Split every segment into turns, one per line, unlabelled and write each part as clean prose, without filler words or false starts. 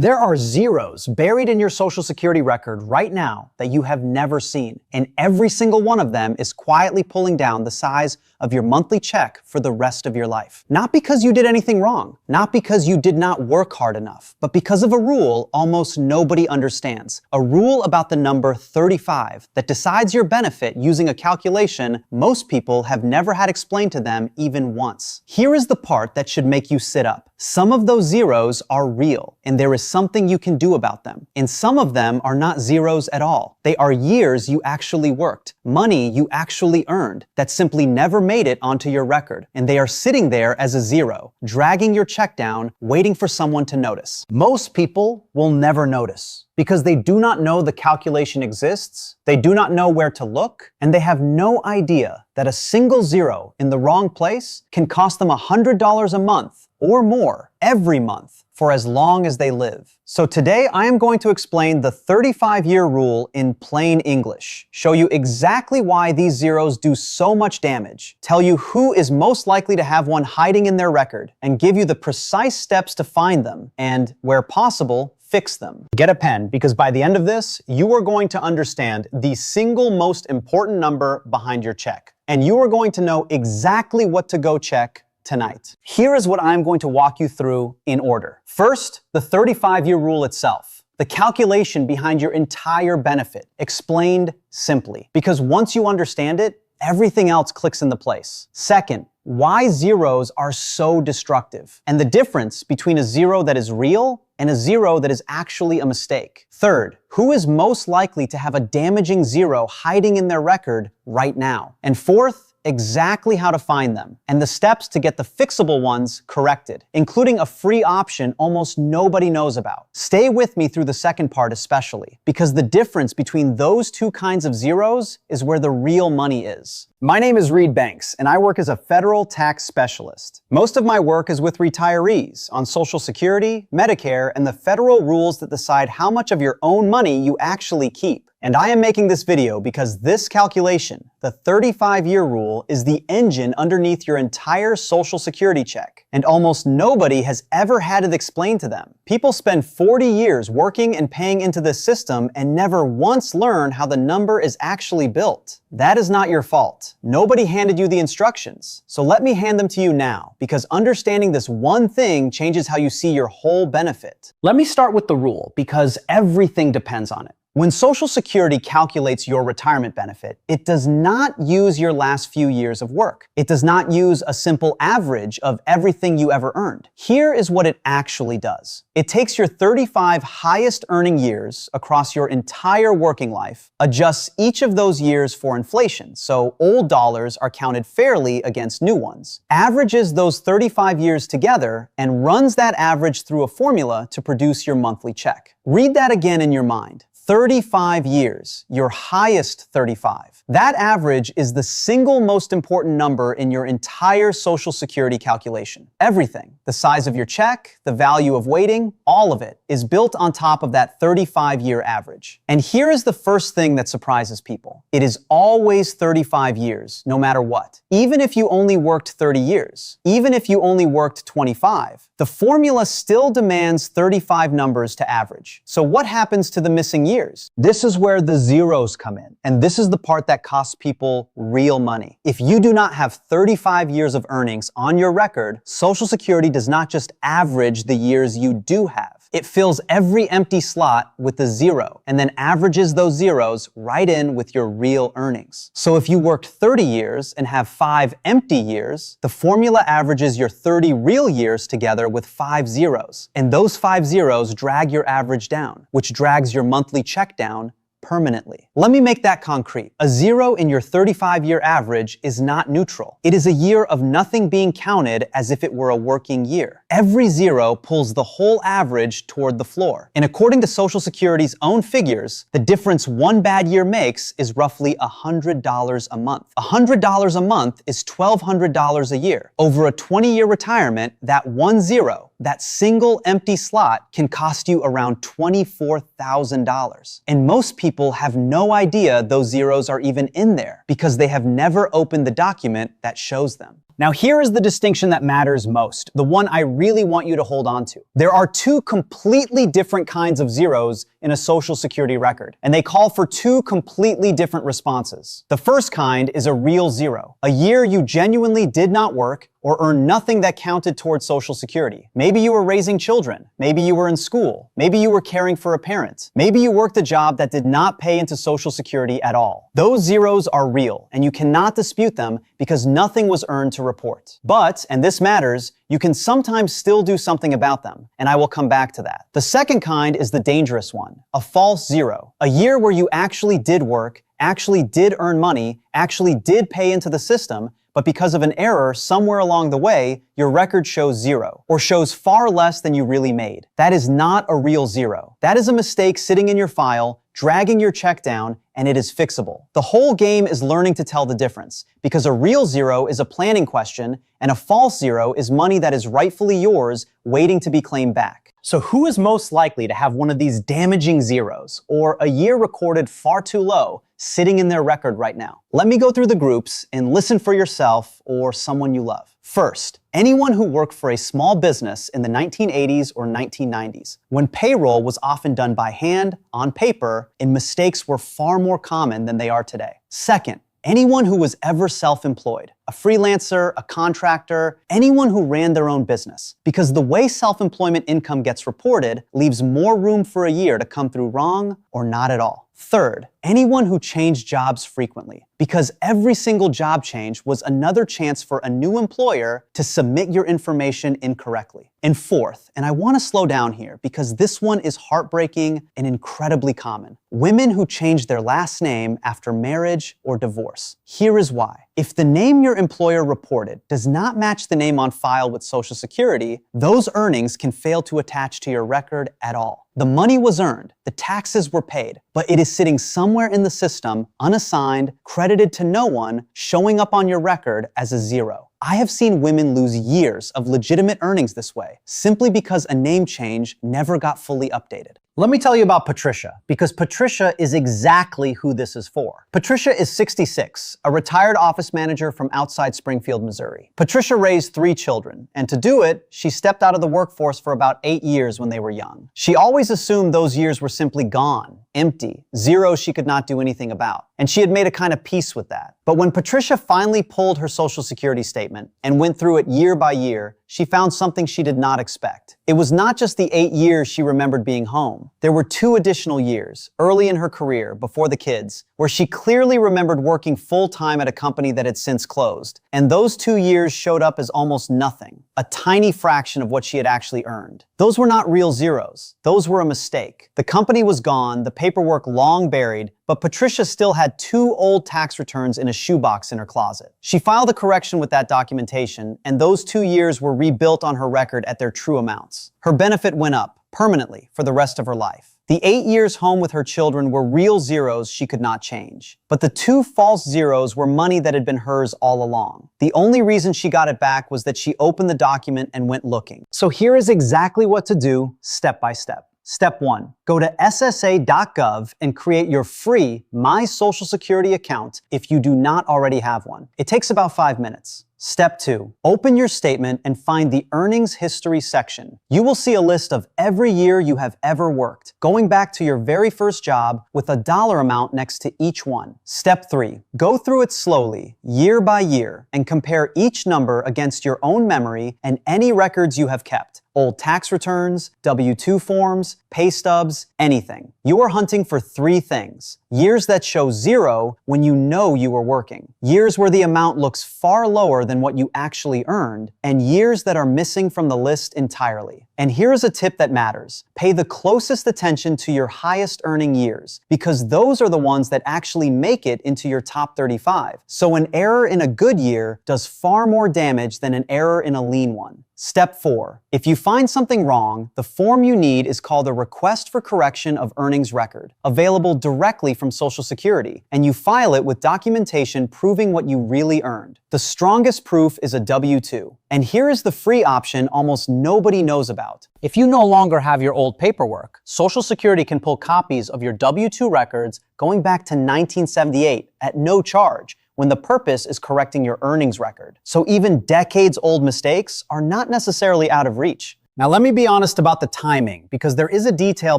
There are zeros buried in your Social Security record right now that you have never seen, and every single one of them is quietly pulling down the size of your monthly check for the rest of your life. Not because you did anything wrong, not because you did not work hard enough, but because of a rule almost nobody understands. A rule about the number 35 that decides your benefit using a calculation most people have never had explained to them even once. Here is the part that should make you sit up. Some of those zeros are real, and there is something you can do about them. And some of them are not zeros at all. They are years you actually worked, money you actually earned that simply never made it onto your record. And they are sitting there as a zero, dragging your check down, waiting for someone to notice. Most people will never notice because they do not know the calculation exists, they do not know where to look, and they have no idea that a single zero in the wrong place can cost them $100 a month or more every month for as long as they live. So today I am going to explain the 35-year rule in plain English, show you exactly why these zeros do so much damage, tell you who is most likely to have one hiding in their record, and give you the precise steps to find them and, where possible, fix them. Get a pen, because by the end of this, you are going to understand the single most important number behind your check, and you are going to know exactly what to go check tonight. Here is what I'm going to walk you through in order. First, the 35-year rule itself, the calculation behind your entire benefit, explained simply. Because once you understand it, everything else clicks into place. Second, why zeros are so destructive, and the difference between a zero that is real and a zero that is actually a mistake. Third, who is most likely to have a damaging zero hiding in their record right now? And fourth, exactly how to find them, and the steps to get the fixable ones corrected, including a free option almost nobody knows about. Stay with me through the second part especially, because the difference between those two kinds of zeros is where the real money is. My name is Reed Banks, and I work as a federal tax specialist. Most of my work is with retirees on Social Security, Medicare, and the federal rules that decide how much of your own money you actually keep. And I am making this video because this calculation, the 35-year rule, is the engine underneath your entire Social Security check. And almost nobody has ever had it explained to them. People spend 40 years working and paying into this system and never once learn how the number is actually built. That is not your fault. Nobody handed you the instructions. So let me hand them to you now, because understanding this one thing changes how you see your whole benefit. Let me start with the rule, because everything depends on it. When Social Security calculates your retirement benefit, it does not use your last few years of work. It does not use a simple average of everything you ever earned. Here is what it actually does. It takes your 35 highest earning years across your entire working life, adjusts each of those years for inflation, so old dollars are counted fairly against new ones, averages those 35 years together, and runs that average through a formula to produce your monthly check. Read that again in your mind. 35 years, your highest 35. That average is the single most important number in your entire Social Security calculation. Everything, the size of your check, the value of waiting, all of it is built on top of that 35-year average. And here is the first thing that surprises people. It is always 35 years, no matter what. Even if you only worked 30 years, even if you only worked 25, the formula still demands 35 numbers to average. So what happens to the missing years? This is where the zeros come in. And this is the part that costs people real money. If you do not have 35 years of earnings on your record, Social Security does not just average the years you do have. It fills every empty slot with a zero and then averages those zeros right in with your real earnings. So if you worked 30 years and have 5 empty years, the formula averages your 30 real years together with 5 zeros. And those 5 zeros drag your average down, which drags your monthly check down permanently. Let me make that concrete. A zero in your 35-year average is not neutral. It is a year of nothing being counted as if it were a working year. Every zero pulls the whole average toward the floor. And according to Social Security's own figures, the difference one bad year makes is roughly $100 a month. $100 a month is $1,200 a year. Over a 20-year retirement, that one zero, that single empty slot, can cost you around $24,000. And most people have no idea those zeros are even in there because they have never opened the document that shows them. Now here is the distinction that matters most, the one I really want you to hold on to. There are two completely different kinds of zeros in a Social Security record, and they call for two completely different responses. The first kind is a real zero, a year you genuinely did not work or earn nothing that counted towards Social Security. Maybe you were raising children, maybe you were in school, maybe you were caring for a parent, maybe you worked a job that did not pay into Social Security at all. Those zeros are real, and you cannot dispute them because nothing was earned to report. But, and this matters, you can sometimes still do something about them, and I will come back to that. The second kind is the dangerous one, a false zero, a year where you actually did work, actually did earn money, actually did pay into the system, but because of an error somewhere along the way, your record shows zero, or shows far less than you really made. That is not a real zero. That is a mistake sitting in your file, dragging your check down, and it is fixable. The whole game is learning to tell the difference, because a real zero is a planning question, and a false zero is money that is rightfully yours, waiting to be claimed back. So who is most likely to have one of these damaging zeros, or a year recorded far too low, sitting in their record right now? Let me go through the groups and listen for yourself or someone you love. First, anyone who worked for a small business in the 1980s or 1990s, when payroll was often done by hand, on paper, and mistakes were far more common than they are today. Second, anyone who was ever self-employed, a freelancer, a contractor, anyone who ran their own business. Because the way self-employment income gets reported leaves more room for a year to come through wrong or not at all. Third, anyone who changed jobs frequently, because every single job change was another chance for a new employer to submit your information incorrectly. And fourth, and I want to slow down here because this one is heartbreaking and incredibly common, women who change their last name after marriage or divorce. Here is why. If the name your employer reported does not match the name on file with Social Security, those earnings can fail to attach to your record at all. The money was earned, the taxes were paid, but it is sitting somewhere in the system, unassigned, credited to no one, showing up on your record as a zero. I have seen women lose years of legitimate earnings this way, simply because a name change never got fully updated. Let me tell you about Patricia, because Patricia is exactly who this is for. Patricia is 66, a retired office manager from outside Springfield, Missouri. Patricia raised 3 children, and to do it, she stepped out of the workforce for about 8 years when they were young. She always assumed those years were simply gone, empty, zeros she could not do anything about. And she had made a kind of peace with that. But when Patricia finally pulled her Social Security statement and went through it year by year, she found something she did not expect. It was not just the 8 years she remembered being home. There were 2 additional years, early in her career, before the kids, where she clearly remembered working full-time at a company that had since closed. And those 2 years showed up as almost nothing, a tiny fraction of what she had actually earned. Those were not real zeros. Those were a mistake. The company was gone, the paperwork long buried, but Patricia still had 2 old tax returns in a shoebox in her closet. She filed a correction with that documentation, and those 2 years were rebuilt on her record at their true amounts. Her benefit went up, permanently, for the rest of her life. The 8 years home with her children were real zeros she could not change. But the 2 false zeros were money that had been hers all along. The only reason she got it back was that she opened the document and went looking. So here is exactly what to do, step by step. Step 1, go to ssa.gov and create your free My Social Security account if you do not already have one. It takes about 5 minutes. Step 2, open your statement and find the Earnings History section. You will see a list of every year you have ever worked, going back to your very first job with a dollar amount next to each one. Step 3, go through it slowly, year by year, and compare each number against your own memory and any records you have kept. Old tax returns, W-2 forms, pay stubs, anything. You are hunting for 3 things. Years that show 0 when you know you were working. Years where the amount looks far lower than what you actually earned. And years that are missing from the list entirely. And here's a tip that matters. Pay the closest attention to your highest earning years, because those are the ones that actually make it into your top 35. So an error in a good year does far more damage than an error in a lean one. Step 4. If you find something wrong, the form you need is called a Request for Correction of Earnings Record, available directly from Social Security, and you file it with documentation proving what you really earned. The strongest proof is a W-2. And here is the free option almost nobody knows about. If you no longer have your old paperwork, Social Security can pull copies of your W-2 records going back to 1978 at no charge, when the purpose is correcting your earnings record. So even decades-old mistakes are not necessarily out of reach. Now let me be honest about the timing, because there is a detail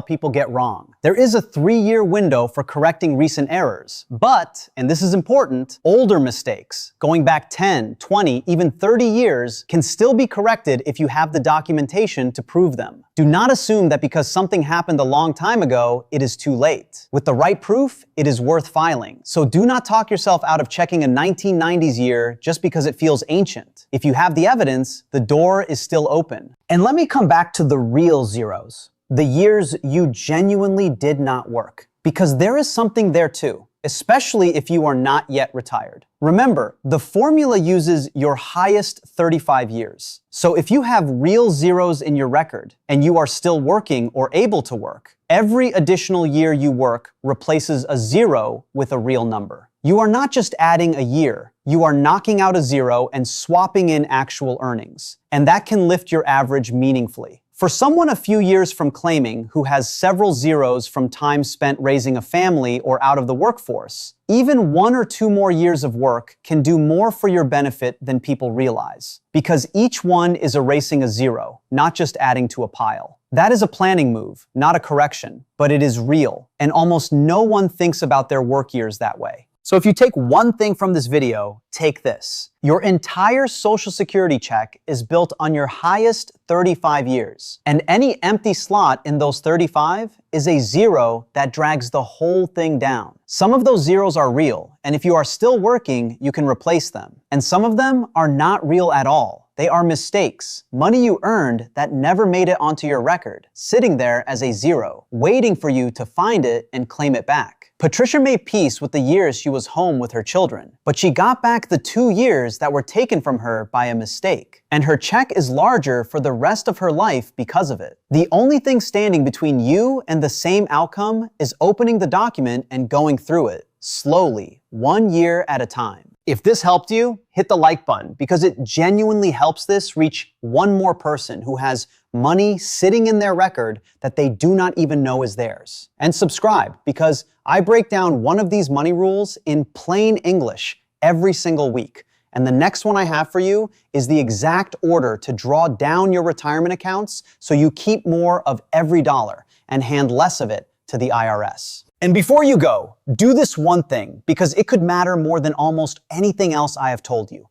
people get wrong. There is a 3-year window for correcting recent errors, but, and this is important, older mistakes, going back 10, 20, even 30 years, can still be corrected if you have the documentation to prove them. Do not assume that because something happened a long time ago, it is too late. With the right proof, it is worth filing. So do not talk yourself out of checking a 1990s year just because it feels ancient. If you have the evidence, the door is still open. And let me come back to the real zeros, the years you genuinely did not work, because there is something there too, especially if you are not yet retired. Remember, the formula uses your highest 35 years. So if you have real zeros in your record and you are still working or able to work, every additional year you work replaces a zero with a real number. You are not just adding a year, you are knocking out a zero and swapping in actual earnings. And that can lift your average meaningfully. For someone a few years from claiming who has several zeros from time spent raising a family or out of the workforce, even 1 or 2 more years of work can do more for your benefit than people realize, because each one is erasing a zero, not just adding to a pile. That is a planning move, not a correction, but it is real, and almost no one thinks about their work years that way. So if you take one thing from this video, take this. Your entire Social Security check is built on your highest 35 years. And any empty slot in those 35 is a zero that drags the whole thing down. Some of those zeros are real, and if you are still working, you can replace them. And some of them are not real at all. They are mistakes, money you earned that never made it onto your record, sitting there as a zero, waiting for you to find it and claim it back. Patricia made peace with the years she was home with her children, but she got back the 2 years that were taken from her by a mistake. And her check is larger for the rest of her life because of it. The only thing standing between you and the same outcome is opening the document and going through it, slowly, 1 year at a time. If this helped you, hit the like button, because it genuinely helps this reach one more person who has money sitting in their record that they do not even know is theirs. And subscribe, because I break down one of these money rules in plain English every single week. And the next one I have for you is the exact order to draw down your retirement accounts so you keep more of every dollar and hand less of it to the IRS. And before you go, do this one thing, because it could matter more than almost anything else I have told you.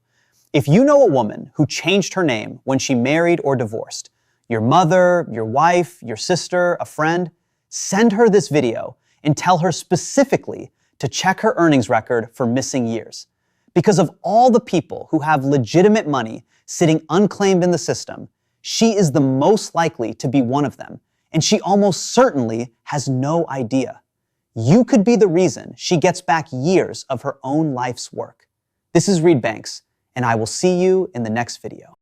If you know a woman who changed her name when she married or divorced, your mother, your wife, your sister, a friend, send her this video and tell her specifically to check her earnings record for missing years. Because of all the people who have legitimate money sitting unclaimed in the system, she is the most likely to be one of them, and she almost certainly has no idea. You could be the reason she gets back years of her own life's work. This is Reed Banks, and I will see you in the next video.